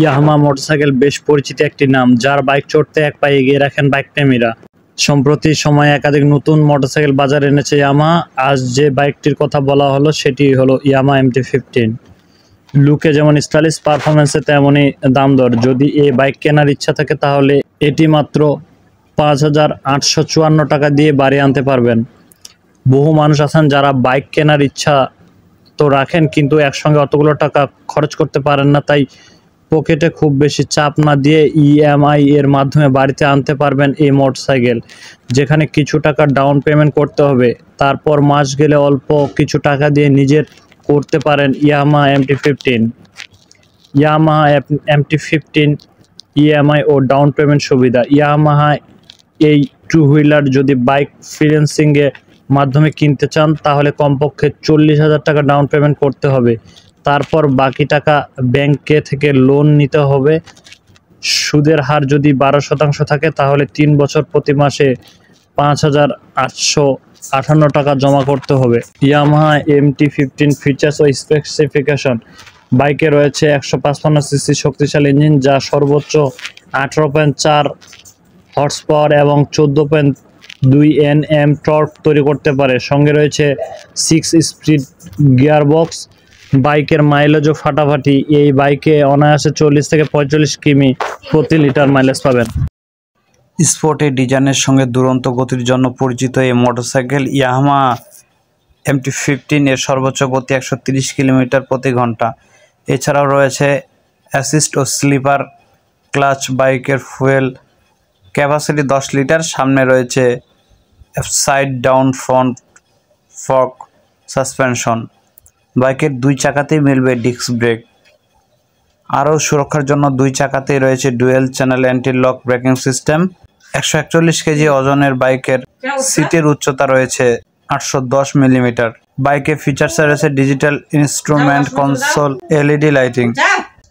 Yamaha motorcycle বেশ পরিচিত একটি নাম, যার বাইক চড়তে এক পায়ে এগিয়ে রাখেন বাইক প্রেমীরা। সম্প্রতি সময়ে একাধিক নতুন মোটরসাইকেল বাজারে এনেছে ইয়ামাহা। আজ যে বাইকটির কথা বলা হলো সেটি হলো ইয়ামাহা MT-15। লুকে যেমন স্টাইলিশ, পারফরমেন্সে তেমনই দাম দর। যদি এই বাইক কেনার ইচ্ছা থাকে তাহলে এটি মাত্র 5,854 টাকা দিয়ে বাড়ি আনতে পারবেন। বহু মানুষ আছেন যারা বাইক কেনার ইচ্ছা তো রাখেন, কিন্তু একসঙ্গে অতগুলো টাকা খরচ করতে পারেন না। তাই পকেটে খুব বেশি চাপ না দিয়ে EMI এর মাধ্যমে বাড়িতে আনতে পারবেন এই মোটরসাইকেল, যেখানে কিছু টাকা ডাউন পেমেন্ট করতে হবে। তারপর মাস গেলে অল্প কিছু টাকা দিয়ে নিজের করতে পারেন Yamaha MT-15। Yamaha MT-15 EMI ও ডাউন পেমেন্ট সুবিধা। ইয়ামাহা এই টু হুইলার যদি বাইক ফিন্যান্সিংয়ের মাধ্যমে কিনতে চান তাহলে কমপক্ষে 40,000 টাকা ডাউন পেমেন্ট করতে হবে। তারপর বাকি টাকা ব্যাংকে থেকে লোন নিতে হবে। সুদের হার যদি 12% থাকে তাহলে 3 বছর প্রতি মাসে 5,858 টাকা জমা করতে হবে। ইয়ামাহা MT-15 ফিচার্স ও স্পেসিফিকেশন। বাইকে রয়েছে 155 সিসি শক্তিশালী ইঞ্জিন, যা সর্বোচ্চ 18.4 হর্স পাওয়ার এবং 14.2 Nm টর্ক তৈরি করতে পারে। সঙ্গে রয়েছে 6 স্পিড গিয়ারবক্স। বাইকের মাইলেজও ফাটাফাটি। এই বাইকে অনায়াসে 40 থেকে 45 কিমি প্রতি লিটার মাইলেজ পাবেন। স্পোর্টি ডিজাইনের সঙ্গে দুরন্ত গতির জন্য পরিচিত এই মোটরসাইকেল ইয়ামাহা MT-15 এর সর্বোচ্চ গতি 130 কিলোমিটার প্রতি ঘন্টা। এছাড়াও রয়েছে অ্যাসিস্ট ও স্লিপার ক্লাচ। বাইকের ফুয়েল ক্যাপাসিটি 10 লিটার। সামনে রয়েছে side down front fork suspension. বাইকের দুই চাকাতেই মিলবে ডিস্ক ব্রেক। আরও সুরক্ষার জন্য দুই চাকাতেই রয়েছে dual channel anti lock braking system. 141 KG ওজনের বাইকের সিটের উচ্চতা রয়েছে 810 মিলিমিটার। বাইকের ফিচার্সে রয়েছে digital instrument console, LED lighting,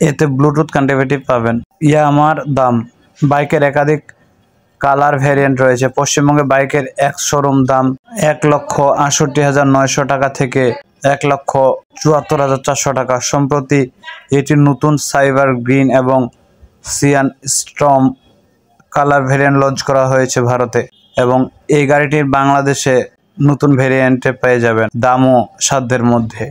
এতে ব্লুটুথ কানেক্টিভিটি পাবেন। ইয়ামাহার দাম। বাইকের একাধিক কালার ভ্যারিয়েন্ট রয়েছে। পশ্চিমবঙ্গে বাইকের এক শোরুম দাম 1,68,900 টাকা থেকে 1,74,400 টাকা। সম্প্রতি এটি নতুন সাইবার গ্রিন এবং cyan storm colour variant launch করা হয়েছে ভারতে, এবং এই গাড়িটির বাংলাদেশে নতুন ভ্যারিয়েন্টে পেয়ে যাবেন দামও সাধ্যের মধ্যে।